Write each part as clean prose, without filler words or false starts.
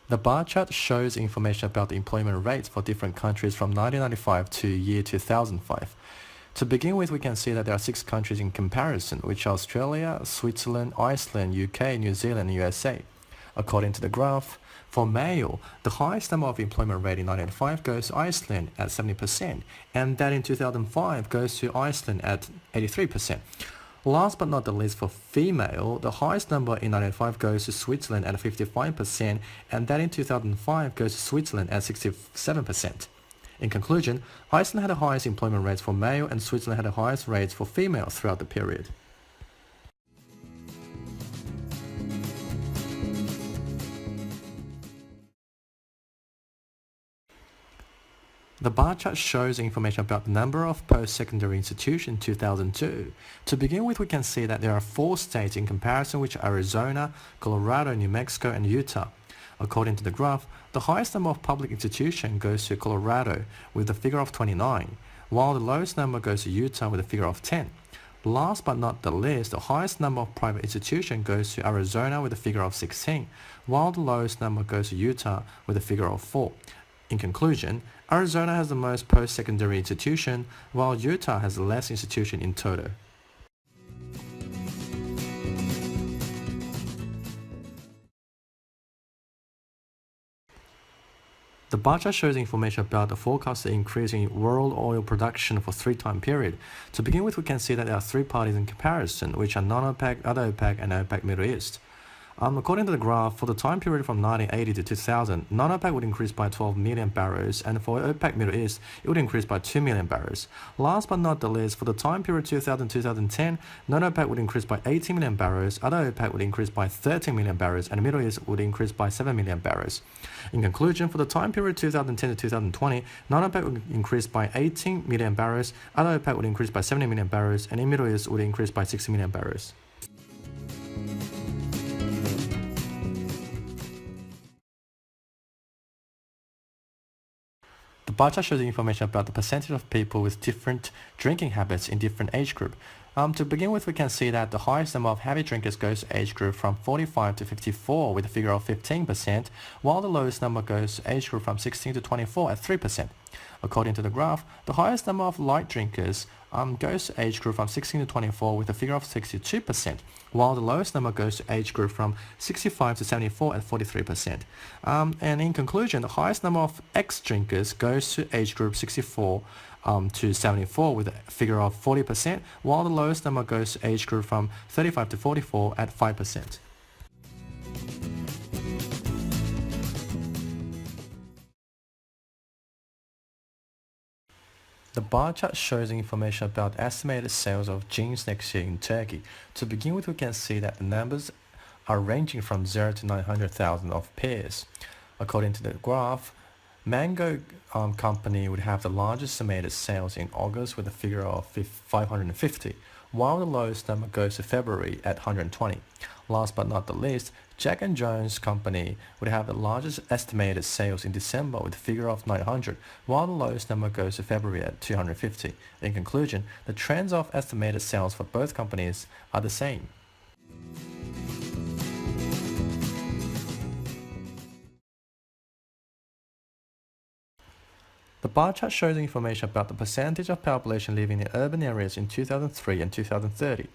The bar chart shows information about the employment rates for different countries from 1995 to year 2005. To begin with, we can see that there are 6 countries in comparison, which are Australia, Switzerland, Iceland, UK, New Zealand, and USA. According to the graph, for male, the highest number of employment rate in 1995 goes to Iceland at 70%, and that in 2005 goes to Iceland at 83%. Last but not the least, for female, the highest number in 1995 goes to Switzerland at 55%, and that in 2005 goes to Switzerland at 67%. In conclusion, Iceland had the highest employment rates for male and Switzerland had the highest rates for female throughout the period. The bar chart shows information about the number of post-secondary institutions in 2002. To begin with, we can see that there are 4 states in comparison, which are Arizona, Colorado, New Mexico, and Utah. According to the graph, the highest number of public institutions goes to Colorado with a figure of 29, while the lowest number goes to Utah with a figure of 10. Last but not the least, the highest number of private institutions goes to Arizona with a figure of 16, while the lowest number goes to Utah with a figure of 4. In conclusion, Arizona has the most post-secondary institution, while Utah has less institution in total. The bar chart shows information about the forecasted increase in world oil production for 3-time period. To begin with, we can see that there are 3 parties in comparison, which are non-OPEC, other OPEC, and OPEC Middle East. According to the graph, for the time period from 1980 to 2000, non-OPEC would increase by 12 million barrels, and for OPEC Middle East, it would increase by 2 million barrels. Last but not the least, for the time period 2000-2010, non-OPEC would increase by 18 million barrels, other OPEC would increase by 13 million barrels, and the Middle East would increase by 7 million barrels. In conclusion, for the time period 2010 to 2020, non-OPEC would increase by 18 million barrels, other OPEC would increase by 70 million barrels, and the Middle East would increase by 60 million barrels. The bar chart shows information about the percentage of people with different drinking habits in different age group. To begin with, we can see that the highest number of heavy drinkers goes to age group from 45 to 54 with a figure of 15%, while the lowest number goes to age group from 16 to 24 at 3%. According to the graph, the highest number of light drinkers goes to age group from 16 to 24 with a figure of 62%, while the lowest number goes to age group from 65 to 74 at 43%. And in conclusion, the highest number of X drinkers goes to age group 64 to 74 with a figure of 40%, while the lowest number goes to age group from 35 to 44 at 5%. The bar chart shows information about estimated sales of jeans next year in Turkey. To begin with, we can see that the numbers are ranging from 0 to 900,000 of pairs. According to the graph, Mango company would have the largest estimated sales in August with a figure of 550, while the lowest number goes to February at 120. Last but not the least, Jack & Jones company would have the largest estimated sales in December with a figure of 900, while the lowest number goes to February at 250. In conclusion, the trends of estimated sales for both companies are the same. The bar chart shows information about the percentage of population living in urban areas in 2003 and 2030.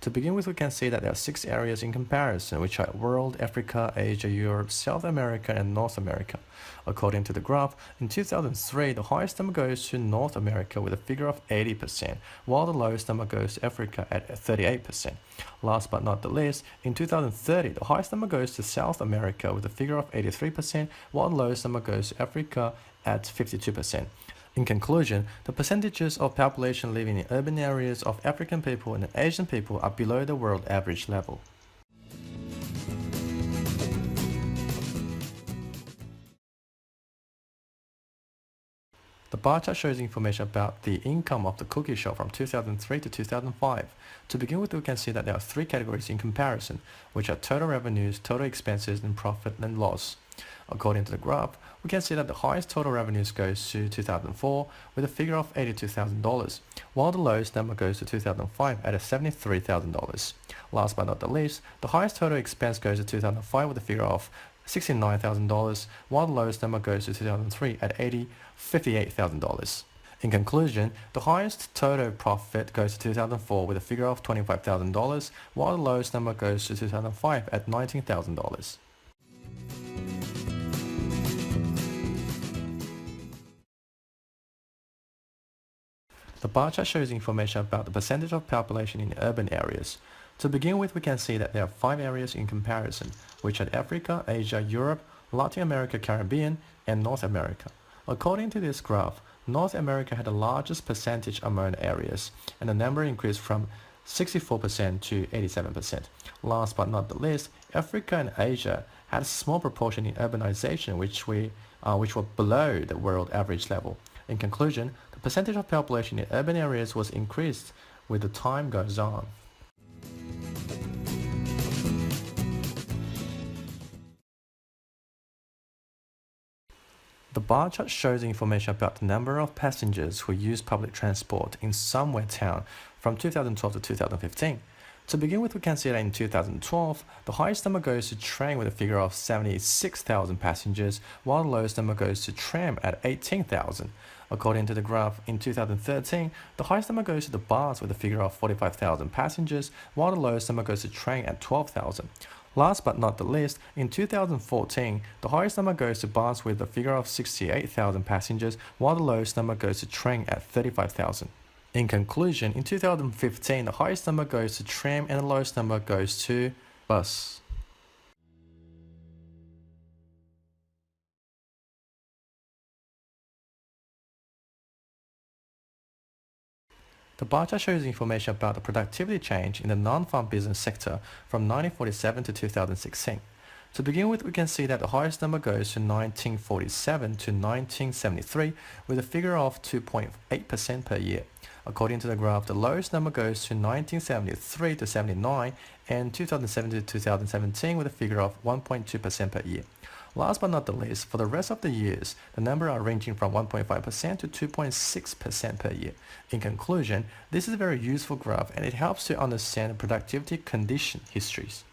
To begin with, we can see that there are 6 areas in comparison, which are World, Africa, Asia, Europe, South America, and North America. According to the graph, in 2003, the highest number goes to North America with a figure of 80%, while the lowest number goes to Africa at 38%. Last but not the least, in 2030, the highest number goes to South America with a figure of 83%, while the lowest number goes to Africa at 52%. In conclusion, the percentages of population living in urban areas of African people and Asian people are below the world average level. The bar chart shows information about the income of the cookie shop from 2003 to 2005. To begin with, we can see that there are 3 categories in comparison, which are total revenues, total expenses, and profit and loss. According to the graph, we can see that the highest total revenues goes to 2004 with a figure of $82,000, while the lowest number goes to 2005 at $73,000. Last but not the least, the highest total expense goes to 2005 with a figure of $69,000, while the lowest number goes to 2003 at $58,000. In conclusion, the highest total profit goes to 2004 with a figure of $25,000, while the lowest number goes to 2005 at $19,000. The bar chart shows information about the percentage of population in urban areas. To begin with, we can see that there are 5 areas in comparison, which are Africa, Asia, Europe, Latin America, Caribbean, and North America. According to this graph, North America had the largest percentage among areas, and the number increased from 64% to 87%. Last but not the least, Africa and Asia had a small proportion in urbanization, which were below the world average level. In conclusion, the percentage of population in urban areas was increased with the time goes on. The bar chart shows information about the number of passengers who use public transport in somewhere town from 2012 to 2015. To begin with, we can see that in 2012, the highest number goes to train with a figure of 76,000 passengers, while the lowest number goes to tram at 18,000. According to the graph, in 2013, the highest number goes to the bus with a figure of 45,000 passengers, while the lowest number goes to train at 12,000. Last but not the least, in 2014, the highest number goes to bus with a figure of 68,000 passengers, while the lowest number goes to train at 35,000. In conclusion, in 2015, the highest number goes to tram and the lowest number goes to bus. The bar chart shows information about the productivity change in the non-farm business sector from 1947 to 2016. To begin with, we can see that the highest number goes to 1947 to 1973 with a figure of 2.8% per year. According to the graph, the lowest number goes to 1973 to 79 and 2007 to 2017 with a figure of 1.2% per year. Last but not the least, for the rest of the years, the numbers are ranging from 1.5% to 2.6% per year. In conclusion, this is a very useful graph and it helps to understand productivity condition histories.